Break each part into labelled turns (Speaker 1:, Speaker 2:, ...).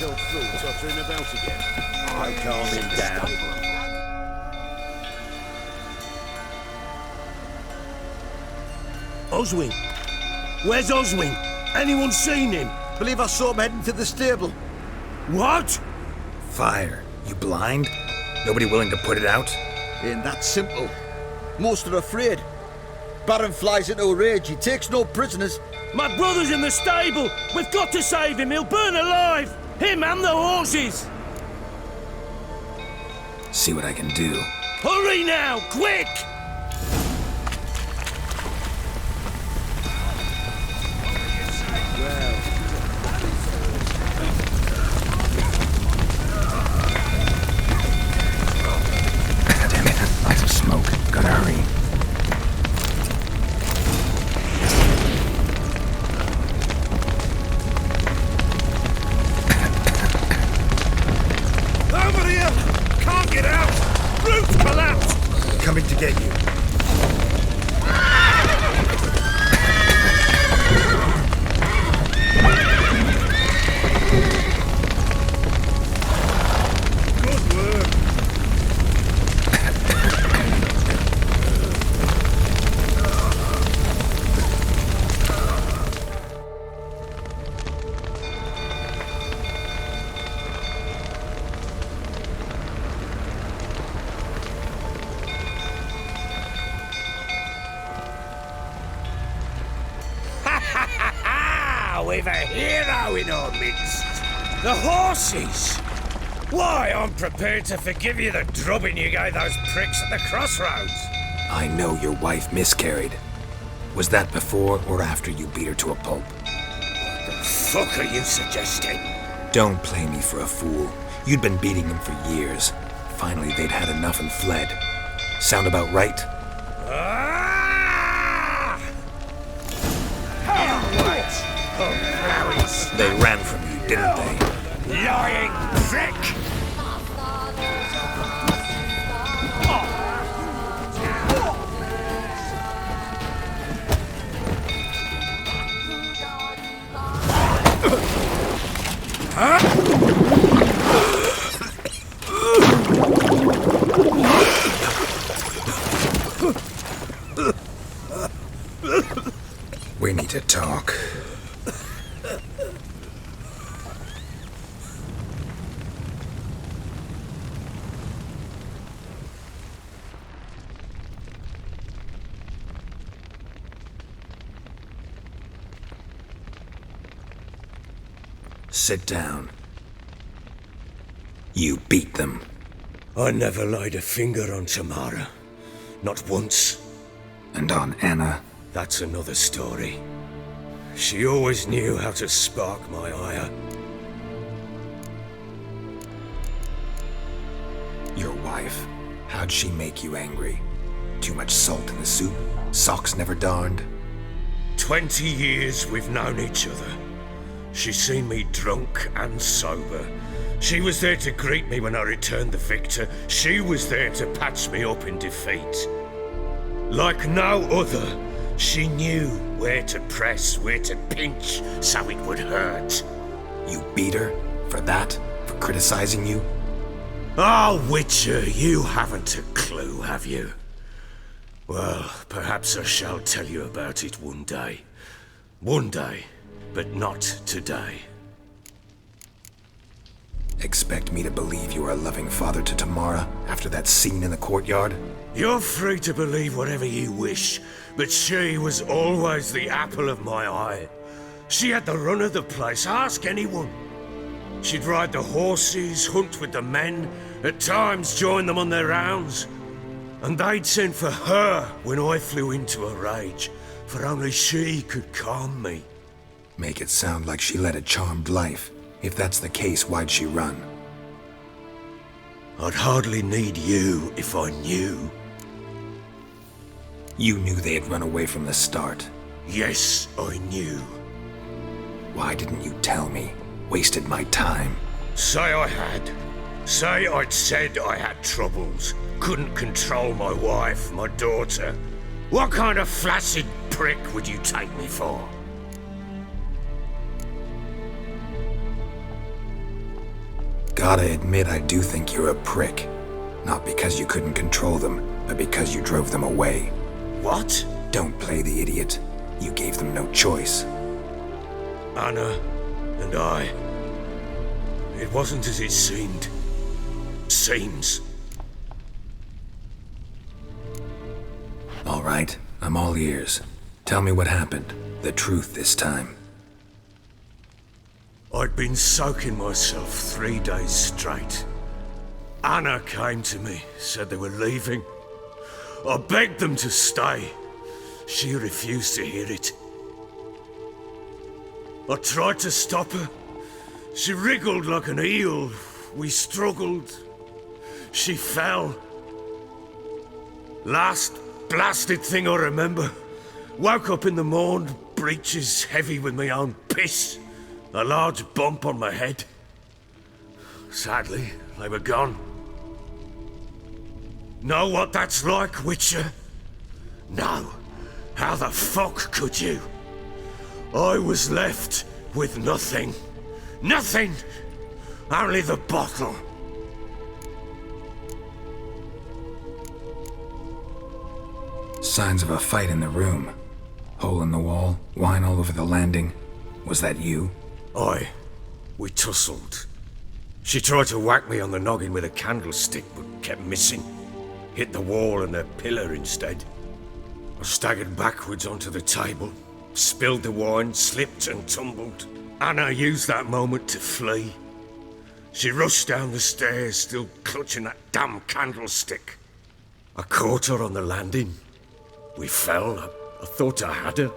Speaker 1: old fool tottering about again.
Speaker 2: I'll calm him down.
Speaker 3: Oswin? Where's Oswin? Anyone seen him?
Speaker 2: Believe I saw him heading to the stable.
Speaker 3: What?
Speaker 4: Fire. You blind? Nobody willing to put it out?
Speaker 2: Ain't that simple. Most are afraid. Baron flies into a rage. He takes no prisoners.
Speaker 3: My brother's in the stable! We've got to save him! He'll burn alive! Him and the horses!
Speaker 4: See what I can do.
Speaker 3: Hurry now! Quick!
Speaker 4: Damn it, lots of smoke. Gotta hurry.
Speaker 3: Over here! Can't get out! Roof collapsed!
Speaker 4: Coming to get you.
Speaker 3: Good work! We've a hero in our midst. The horses! Why, I'm prepared to forgive you the drubbing you gave those pricks at the crossroads.
Speaker 4: I know your wife miscarried. Was that before or after you beat her to a pulp?
Speaker 3: What the fuck are you suggesting?
Speaker 4: Don't play me for a fool. You'd been beating them for years. Finally, they'd had enough and fled. Sound about right?
Speaker 3: Ah! Oh, right. Oh,
Speaker 4: They ran from you, didn't they?
Speaker 3: lying prick!
Speaker 4: We need to talk. Sit down. You beat them.
Speaker 3: I never laid a finger on Tamara. Not once.
Speaker 4: And on Anna.
Speaker 3: That's another story. She always knew how to spark my ire.
Speaker 4: Your wife. How'd she make you angry? Too much salt in the soup? Socks never darned?
Speaker 3: 20 years we've known each other. She's seen me drunk and sober. She was there to greet me when I returned the victor. She was there to patch me up in defeat. Like no other, she knew where to press, where to pinch, so it would hurt.
Speaker 4: You beat her? For that? For criticizing you?
Speaker 3: Oh, Witcher, you haven't a clue, have you? Well, perhaps I shall tell you about it one day. One day, but not today.
Speaker 4: Expect me to believe you are a loving father to Tamara after that scene in the courtyard?
Speaker 3: You're free to believe whatever you wish, but she was always the apple of my eye. She had the run of the place, ask anyone. She'd ride the horses, hunt with the men, at times join them on their rounds. And they'd send for her when I flew into a rage, for only she could calm me.
Speaker 4: Make it sound like she led a charmed life. If that's the case, why'd she run?
Speaker 3: I'd hardly need you if I knew.
Speaker 4: You knew they had run away from the start.
Speaker 3: Yes, I knew.
Speaker 4: Why didn't you tell me? Wasted my time.
Speaker 3: Say I had. Say I'd said I had troubles. Couldn't control my wife, my daughter. What kind of flaccid prick would you take me for?
Speaker 4: Gotta admit, I do think you're a prick. Not because you couldn't control them, but because you drove them away.
Speaker 3: What?
Speaker 4: Don't play the idiot. You gave them no choice.
Speaker 3: Anna and I. It wasn't as it seemed. Seems.
Speaker 4: All right, I'm all ears. Tell me what happened. The truth this time.
Speaker 3: I'd been soaking myself 3 days straight. Anna came to me, said they were leaving. I begged them to stay. She refused to hear it. I tried to stop her. She wriggled like an eel. We struggled. She fell. Last blasted thing I remember. Woke up in the morn, breeches heavy with my own piss. A large bump on my head. Sadly, they were gone. Know what that's like, Witcher? No. How the fuck could you? I was left with nothing. Nothing! Only the bottle.
Speaker 4: Signs of a fight in the room. Hole in the wall, wine all over the landing. Was that you?
Speaker 3: Aye. We tussled. She tried to whack me on the noggin with a candlestick, but kept missing. Hit the wall and a pillar instead. I staggered backwards onto the table, spilled the wine, slipped and tumbled. Anna used that moment to flee. She rushed down the stairs, still clutching that damn candlestick. I caught her on the landing. We fell. I thought I had her.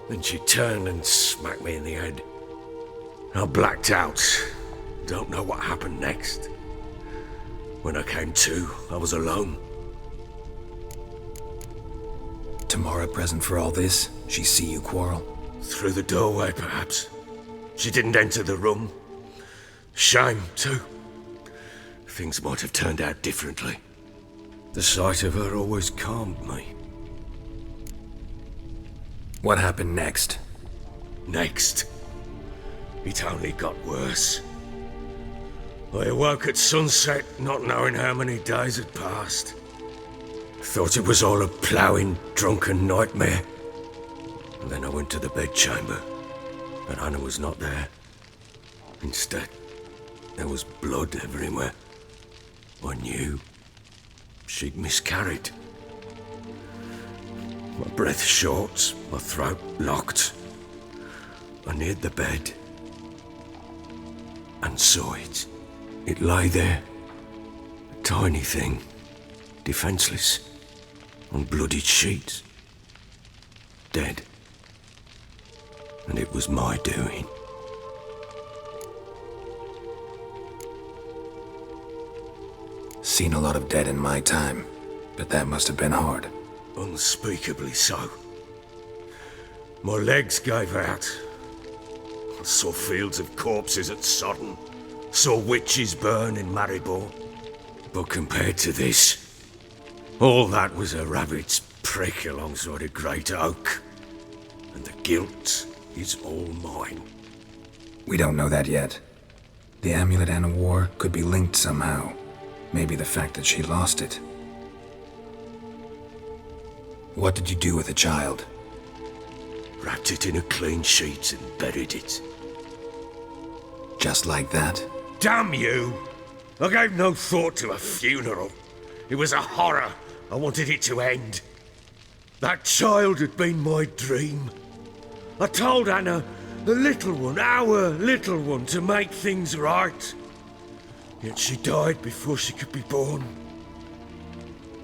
Speaker 3: Then she turned and smacked me in the head. I blacked out. Don't know what happened next. When I came to, I was alone.
Speaker 4: Tamara present for all this? She see you quarrel?
Speaker 3: Through the doorway, perhaps. She didn't enter the room. Shame, too. Things might have turned out differently. The sight of her always calmed me.
Speaker 4: What happened next?
Speaker 3: Next, it only got worse. I awoke at sunset, not knowing how many days had passed. Thought it was all a ploughing, drunken nightmare. And then I went to the bedchamber, but Anna was not there. Instead, there was blood everywhere. I knew she'd miscarried. My breath short, my throat locked. I neared the bed and saw it. It lay there, a tiny thing, defenseless, on bloodied sheets, dead. And it was my doing.
Speaker 4: Seen a lot of dead in my time, but that must have been hard.
Speaker 3: Unspeakably so. My legs gave out. I saw fields of corpses at Sodden. Saw witches burn in Maribor. But compared to this, all that was a rabbit's prick alongside a great oak. And the guilt is all mine.
Speaker 4: We don't know that yet. The amulet Anna wore could be linked somehow. Maybe the fact that she lost it. What did you do with the child?
Speaker 3: Wrapped it in a clean sheet and buried it.
Speaker 4: Just like that?
Speaker 3: Damn you! I gave no thought to a funeral. It was a horror. I wanted it to end. That child had been my dream. I told Anna, the little one, our little one, to make things right. Yet she died before she could be born.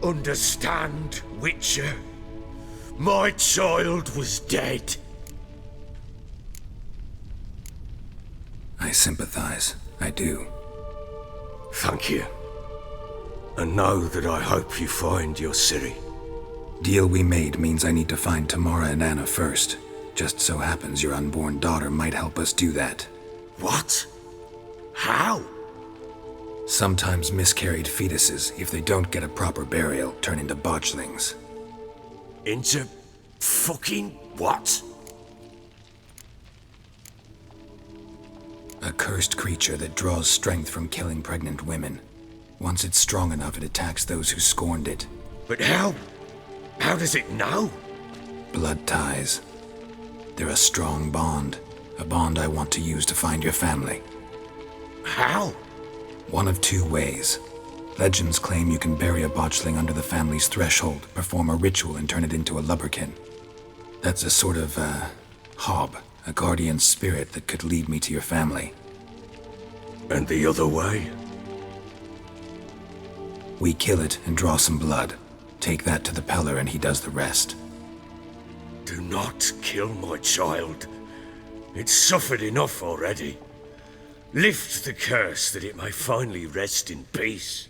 Speaker 3: Understand, Witcher? My child was dead.
Speaker 4: I sympathize. I do.
Speaker 3: Thank you. And know that I hope you find your Ciri.
Speaker 4: Deal we made means I need to find Tamara and Anna first. Just so happens your unborn daughter might help us do that.
Speaker 3: What? How?
Speaker 4: Sometimes miscarried fetuses, if they don't get a proper burial, turn into botchlings.
Speaker 3: Into fucking what?
Speaker 4: A A cursed creature that draws strength from killing pregnant women. Once it's strong enough, it attacks those who scorned it.
Speaker 3: But how? How does it know?
Speaker 4: Blood ties. They're a strong bond. A bond I want to use to find your family.
Speaker 3: How?
Speaker 4: One of two ways. Legends claim you can bury a botchling under the family's threshold, perform a ritual, and turn it into a lubberkin. That's a sort of, hob, a guardian spirit that could lead me to your family.
Speaker 3: And the other way?
Speaker 4: We kill it and draw some blood. Take that to the Peller and he does the rest.
Speaker 3: Do not kill my child. It's suffered enough already. Lift the curse that it may finally rest in peace.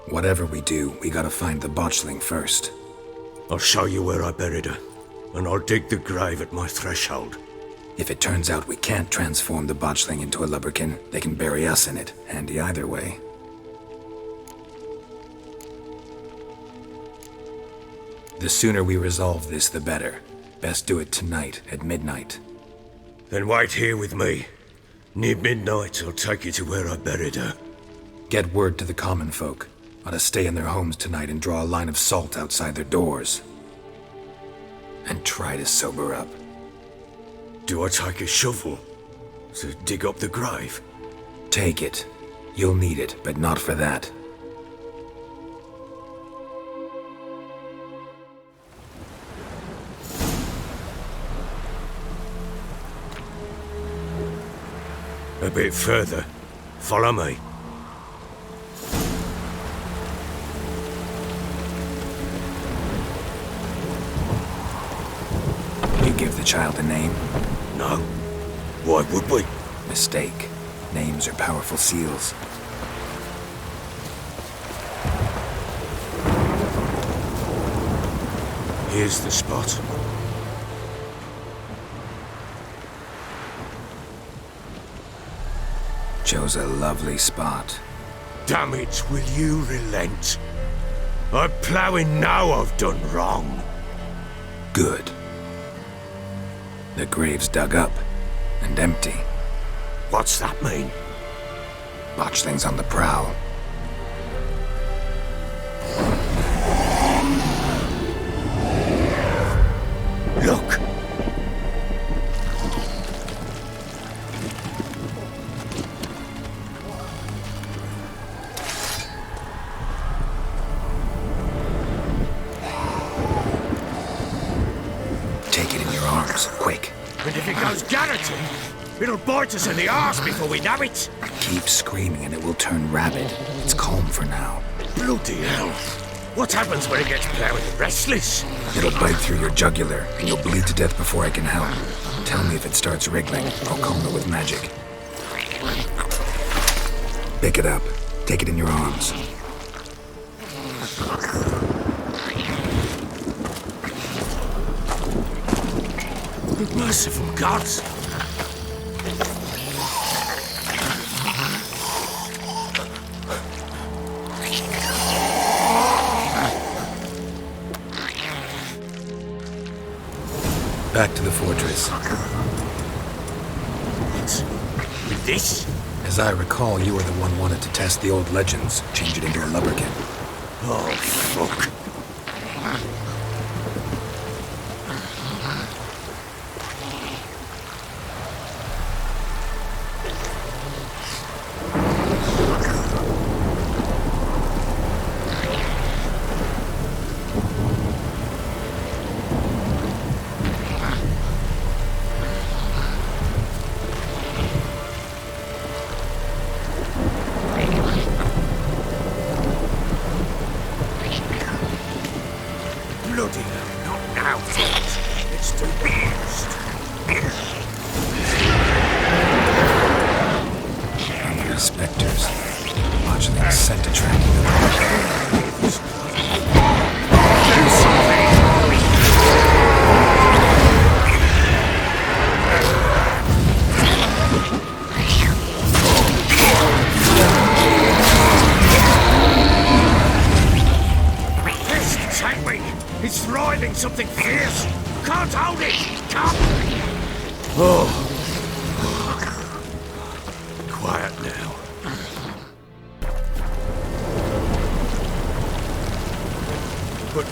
Speaker 4: Whatever we do, we gotta find the botchling first.
Speaker 3: I'll show you where I buried her, and I'll dig the grave at my threshold.
Speaker 4: If it turns out we can't transform the botchling into a lubberkin, they can bury us in it. Handy either way. The sooner we resolve this, the better. Best do it tonight, at midnight.
Speaker 3: Then wait here with me. Near midnight, I'll take you to where I buried her.
Speaker 4: Get word to the common folk. Ought to stay in their homes tonight and draw a line of salt outside their doors. And try to sober up.
Speaker 3: Do I take a shovel to dig up the grave?
Speaker 4: Take it. You'll need it, but not for that.
Speaker 3: A bit further. Follow me.
Speaker 4: You give the child a name?
Speaker 3: No. Why would we?
Speaker 4: Mistake. Names are powerful seals.
Speaker 3: Here's the spot.
Speaker 4: Chose a lovely spot.
Speaker 3: Damn it, will you relent? I'm ploughing now I've done wrong.
Speaker 4: Good. The grave's dug up and empty.
Speaker 3: What's that mean?
Speaker 4: Botchling's on the prowl.
Speaker 3: Look!
Speaker 4: Take it in your arms, quick.
Speaker 3: And if it goes garroting, it'll bite us in the arse before we know it.
Speaker 4: Keep screaming and it will turn rabid. It's calm for now.
Speaker 3: Bloody hell. What happens when it gets ploughed and restless?
Speaker 4: It'll bite through your jugular, and you'll bleed to death before I can help. Tell me if it starts wriggling. I'll calm it with magic. Pick it up. Take it in your arms.
Speaker 3: Merciful gods!
Speaker 4: Back to the fortress.
Speaker 3: With this?
Speaker 4: As I recall, you were the one wanted to test the old legends, change it into a lubberkin.
Speaker 3: Oh, fuck. Bloody hell, not now, Fred. It's too fast.
Speaker 4: Hungry specters. Botchling scent attracting them.
Speaker 3: Do something! It's writhing something fierce! Can't hold it! Come! Oh. Quiet now. But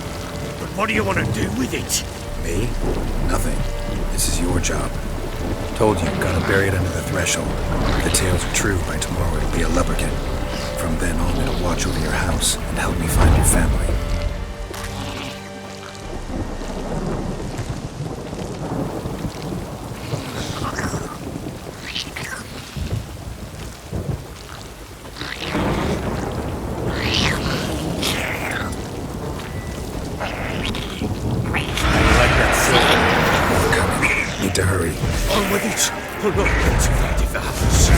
Speaker 3: what do you want to do with it?
Speaker 4: Me? Nothing. This is your job. Told you, gotta bury it under the threshold. If the tales are true, by tomorrow it'll be a lubberkin. From then on, it'll watch over your house and help me find your family. Need to hurry.
Speaker 3: On with it. Oh, no, too late if that happens.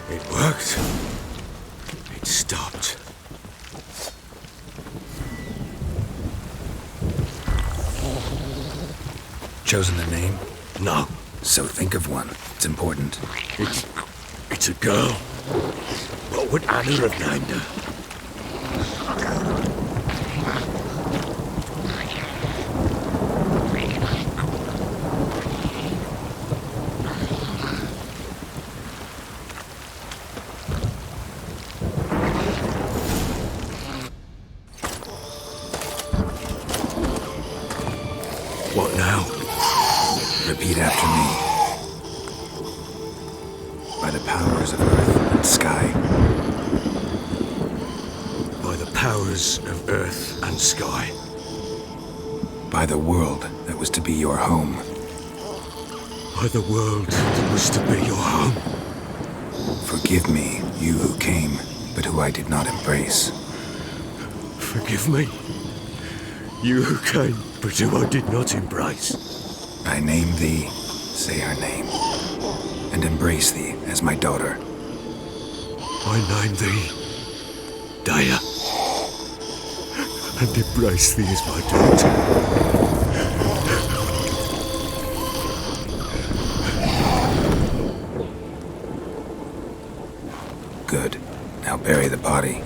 Speaker 3: It worked. It stopped.
Speaker 4: Chosen a name?
Speaker 3: No.
Speaker 4: So think of one. It's important.
Speaker 3: It's a girl. What would Anna have named her? What now?
Speaker 4: Repeat after me. By the powers of earth and sky.
Speaker 3: By the powers of earth and sky.
Speaker 4: By the world that was to be your home.
Speaker 3: By the world that was to be your home.
Speaker 4: Forgive me, you who came, but who I did not embrace.
Speaker 3: Forgive me. You who came, but who I did not embrace.
Speaker 4: I name thee, say her name, and embrace thee as my daughter.
Speaker 3: I name thee, Daya, and embrace thee as my daughter.
Speaker 4: Good. Now bury the body.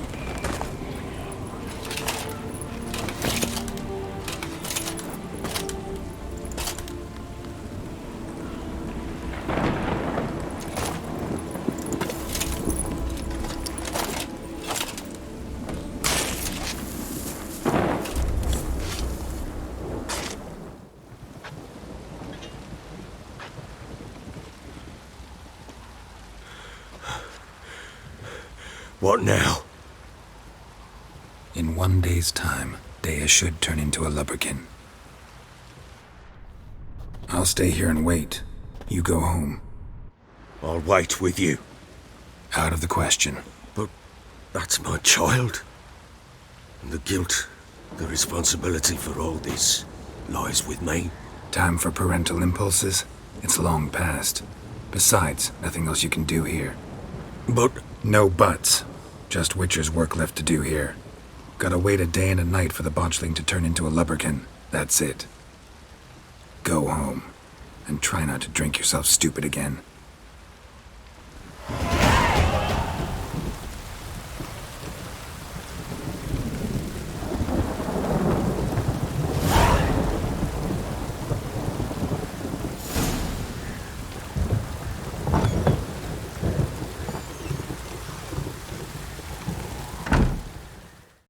Speaker 3: What now?
Speaker 4: In 1 day's time, Daya should turn into a lubberkin. I'll stay here and wait. You go home.
Speaker 3: I'll wait with you.
Speaker 4: Out of the question.
Speaker 3: But that's my child. And the guilt, the responsibility for all this lies with me.
Speaker 4: Time for parental impulses? It's long past. Besides, nothing else you can do here.
Speaker 3: But
Speaker 4: No buts. Just Witcher's work left to do here. Gotta wait a day and a night for the Botchling to turn into a lubberkin. That's it. Go home. And try not to drink yourself stupid again.